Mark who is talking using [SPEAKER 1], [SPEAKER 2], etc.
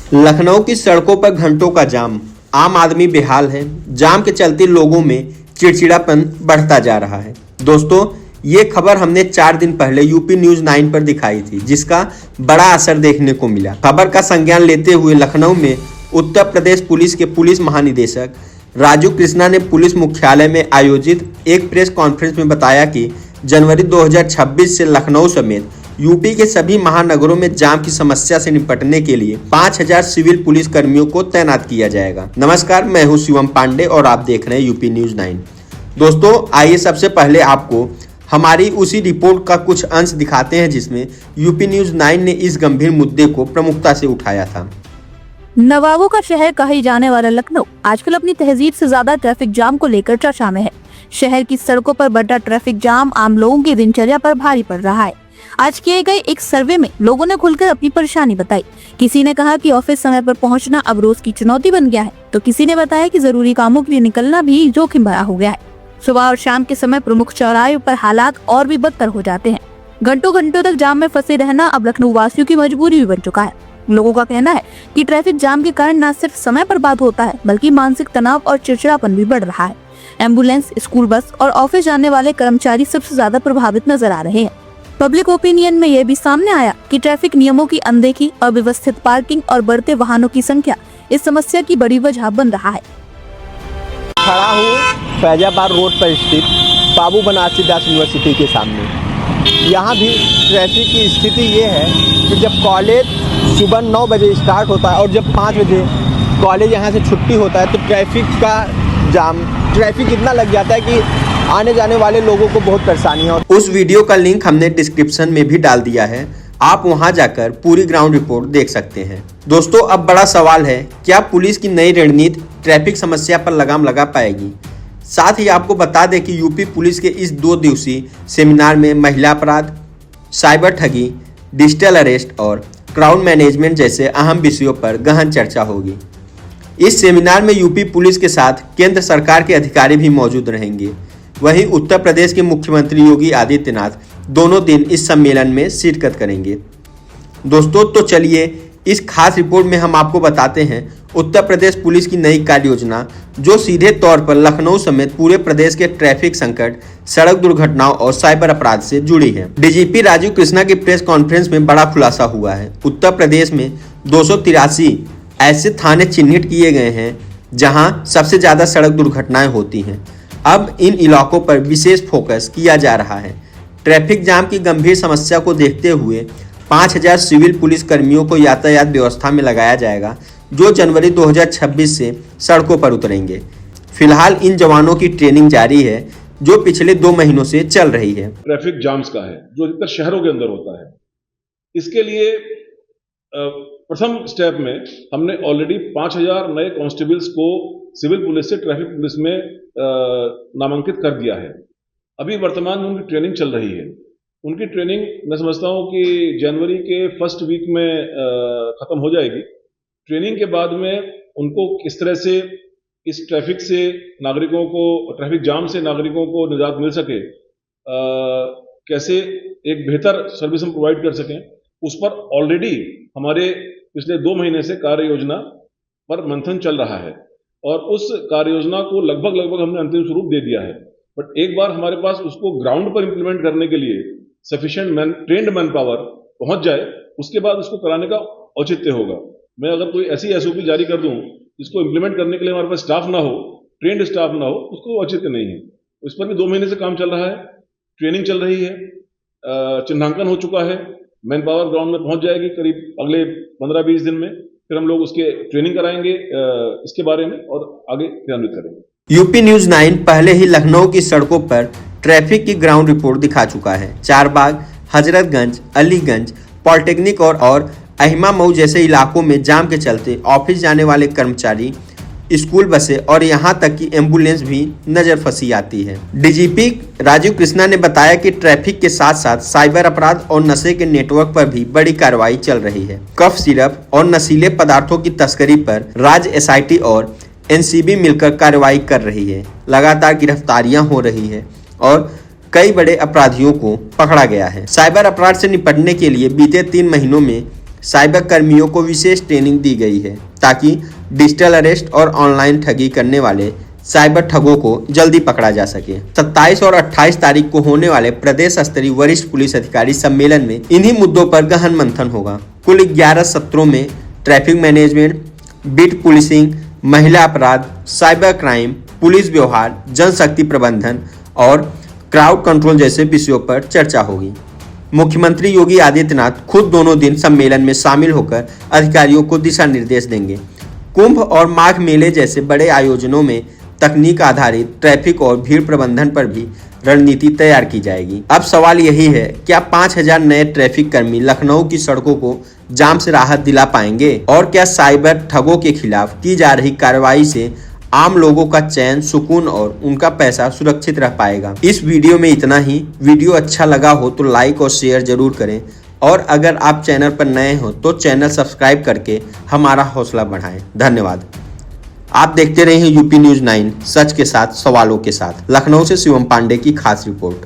[SPEAKER 1] लखनऊ की सड़कों पर घंटों का जाम, आम आदमी बेहाल है। जाम के चलते लोगों में चिड़चिड़ापन बढ़ता जा रहा है। दोस्तों, ये खबर हमने 4 दिन पहले यूपी न्यूज 9 पर दिखाई थी, जिसका बड़ा असर देखने को मिला। खबर का संज्ञान लेते हुए लखनऊ में उत्तर प्रदेश पुलिस के पुलिस महानिदेशक राजू कृष्णा ने पुलिस मुख्यालय में आयोजित एक प्रेस कॉन्फ्रेंस में बताया कि जनवरी 2026 से लखनऊ समेत यूपी के सभी महानगरों में जाम की समस्या से निपटने के लिए 5000 सिविल पुलिस कर्मियों को तैनात किया जाएगा। नमस्कार, मैं हूं शिवम पांडे और आप देख रहे हैं यूपी न्यूज 9। दोस्तों, आइए सबसे पहले आपको हमारी उसी रिपोर्ट का कुछ अंश दिखाते हैं जिसमें यूपी न्यूज 9 ने इस गंभीर मुद्दे को प्रमुखता से उठाया था।
[SPEAKER 2] नवाबों का शहर कहे जाने वाला लखनऊ आजकल अपनी तहजीब से ज्यादा ट्रैफिक जाम को लेकर चर्चा में है। शहर की सड़कों पर बढ़ता ट्रैफिक जाम आम लोगों की दिनचर्या पर भारी पड़ रहा है। आज किए गए एक सर्वे में लोगों ने खुलकर अपनी परेशानी बताई। किसी ने कहा कि ऑफिस समय पर पहुंचना अब रोज की चुनौती बन गया है, तो किसी ने बताया कि जरूरी कामों के लिए निकलना भी जोखिम भरा हो गया है। सुबह और शाम के समय प्रमुख चौराहे पर हालात और भी बदतर हो जाते हैं। घंटों घंटों तक जाम में फंसे रहना अब लखनऊ वासियों की मजबूरी भी बन चुका है। लोगों का कहना है कि ट्रैफिक जाम के कारण न सिर्फ समय बर्बाद होता है, बल्कि मानसिक तनाव और चिड़चिड़ापन भी बढ़ रहा है। एम्बुलेंस, स्कूल बस और ऑफिस जाने वाले कर्मचारी सबसे ज्यादा प्रभावित नजर आ रहे हैं। पब्लिक ओपिनियन में यह भी सामने आया कि ट्रैफिक नियमों की अनदेखी, अव्यवस्थित पार्किंग और बढ़ते वाहनों की संख्या इस समस्या की बड़ी वजह बन रहा है।
[SPEAKER 3] खड़ा हूँ फैजाबाद रोड पर स्थित बाबू बनारसी दास यूनिवर्सिटी के सामने। यहाँ भी ट्रैफिक की स्थिति ये है कि जब कॉलेज सुबह 9 बजे स्टार्ट होता है और जब 5 बजे कॉलेज यहाँ से छुट्टी होता है तो ट्रैफिक इतना लग जाता है कि आने जाने वाले लोगों को बहुत परेशानी हो।
[SPEAKER 1] उस वीडियो का लिंक हमने डिस्क्रिप्शन में भी डाल दिया है, आप वहां जाकर पूरी ग्राउंड रिपोर्ट देख सकते हैं। दोस्तों, अब बड़ा सवाल है, क्या पुलिस की नई रणनीति ट्रैफिक समस्या पर लगाम लगा पाएगी? साथ ही आपको बता दें कि यूपी पुलिस के इस 2 दिवसीय सेमिनार में महिला अपराध, साइबर ठगी, डिजिटल अरेस्ट और क्राउड मैनेजमेंट जैसे अहम विषयों पर गहन चर्चा होगी। इस सेमिनार में यूपी पुलिस के साथ केंद्र सरकार के अधिकारी भी मौजूद रहेंगे। वहीं उत्तर प्रदेश के मुख्यमंत्री योगी आदित्यनाथ दोनों दिन इस सम्मेलन में शिरकत करेंगे। दोस्तों, तो चलिए इस खास रिपोर्ट में हम आपको बताते हैं उत्तर प्रदेश पुलिस की नई कार्य योजना, जो सीधे तौर पर लखनऊ समेत पूरे प्रदेश के ट्रैफिक संकट, सड़क दुर्घटनाओं और साइबर अपराध से जुड़ी है। डीजीपी राजीव कृष्णा की प्रेस कॉन्फ्रेंस में बड़ा खुलासा हुआ है। उत्तर प्रदेश में 283 ऐसे थाने चिन्हित किए गए हैं जहां सबसे ज्यादा सड़क दुर्घटनाएं होती हैं। अब इन इलाकों पर विशेष फोकस किया जा रहा है। ट्रैफिक जाम की गंभीर समस्या को देखते हुए 5000 सिविल पुलिस कर्मियों को यातायात व्यवस्था में लगाया जाएगा, जो जनवरी 2026 से सड़कों पर उतरेंगे। फिलहाल इन जवानों की ट्रेनिंग जारी है, जो पिछले 2 महीनों से चल रही है।
[SPEAKER 4] ट्रैफिक जाम्स का है, जो अधिकतर शहरों के अंदर होता है। इसके लिए प्रथम स्टेप में हमने ऑलरेडी 5000 नए कांस्टेबल्स को सिविल पुलिस से ट्रैफिक पुलिस में नामांकित कर दिया है। अभी वर्तमान में उनकी ट्रेनिंग चल रही है। उनकी ट्रेनिंग मैं समझता हूँ कि जनवरी के फर्स्ट वीक में ख़त्म हो जाएगी। ट्रेनिंग के बाद में उनको किस तरह से इस ट्रैफिक से नागरिकों को, ट्रैफिक जाम से नागरिकों को निजात मिल सके, कैसे एक बेहतर सर्विस हम प्रोवाइड कर सकें, उस पर ऑलरेडी हमारे पिछले 2 महीने से कार्य योजना पर मंथन चल रहा है और उस कार्य योजना को लगभग हमने अंतिम स्वरूप दे दिया है। बट एक बार हमारे पास उसको ग्राउंड पर इंप्लीमेंट करने के लिए सफिशिएंट ट्रेन्ड मैन पावर पहुंच जाए, उसके बाद उसको कराने का औचित्य होगा। मैं अगर कोई ऐसी एसओपी जारी कर दूं जिसको इंप्लीमेंट करने के लिए हमारे पास स्टाफ ना हो, ट्रेंड स्टाफ ना हो, उसको औचित्य नहीं है। इस पर भी 2 महीने से काम चल रहा है, ट्रेनिंग चल रही है, चिन्हांकन हो चुका है, मैन पावर ग्राउंड में पहुंच जाएगी करीब अगले 15-20 दिन में। फिर हम लोग उसके ट्रेनिंग कराएंगे इसके बारे में और आगे क्रियान्वित करेंगे।
[SPEAKER 1] यूपी न्यूज 9 पहले ही लखनऊ की सड़कों पर ट्रैफिक की ग्राउंड रिपोर्ट दिखा चुका है। चारबाग, हजरतगंज, अलीगंज, पॉलिटेक्निक और अहिमा मऊ जैसे इलाकों में जाम के चलते ऑफिस जाने वाले कर्मचारी, स्कूल बसें और यहां तक कि एम्बुलेंस भी नजर फंसी आती है। डीजीपी राजीव कृष्णा ने बताया कि ट्रैफिक के साथ साथ साइबर अपराध और नशे के नेटवर्क पर भी बड़ी कार्रवाई चल रही है। कफ सिरप और नशीले पदार्थों की तस्करी पर राज्य एसआईटी और एनसीबी मिलकर कार्रवाई कर रही है। लगातार गिरफ्तारियां हो रही है और कई बड़े अपराधियों को पकड़ा गया है। साइबर अपराध से निपटने के लिए बीते 3 महीनों में साइबर कर्मियों को विशेष ट्रेनिंग दी गई है ताकि डिजिटल अरेस्ट और ऑनलाइन ठगी करने वाले साइबर ठगों को जल्दी पकड़ा जा सके। 27 और 28 तारीख को होने वाले प्रदेश स्तरीय वरिष्ठ पुलिस अधिकारी सम्मेलन में इन्हीं मुद्दों पर गहन मंथन होगा। कुल 11 सत्रों में ट्रैफिक मैनेजमेंट, बीट पुलिसिंग, महिला अपराध, साइबर क्राइम, पुलिस व्यवहार, जनशक्ति प्रबंधन और क्राउड कंट्रोल जैसे विषयों पर चर्चा होगी। मुख्यमंत्री योगी आदित्यनाथ खुद दोनों दिन सम्मेलन में शामिल होकर अधिकारियों को दिशा निर्देश देंगे। कुंभ और माघ मेले जैसे बड़े आयोजनों में तकनीक आधारित ट्रैफिक और भीड़ प्रबंधन पर भी रणनीति तैयार की जाएगी। अब सवाल यही है, क्या 5000 नए ट्रैफिक कर्मी लखनऊ की सड़कों को जाम से राहत दिला पाएंगे? और क्या साइबर ठगों के खिलाफ की जा रही कार्रवाई से आम लोगों का चैन, सुकून और उनका पैसा सुरक्षित रह पाएगा? इस वीडियो में इतना ही। वीडियो अच्छा लगा हो तो लाइक और शेयर जरूर करें और अगर आप चैनल पर नए हो तो चैनल सब्सक्राइब करके हमारा हौसला बढ़ाएं। धन्यवाद। आप देखते रहिए यूपी न्यूज़ 9, सच के साथ, सवालों के साथ। लखनऊ से शिवम पांडे की खास रिपोर्ट।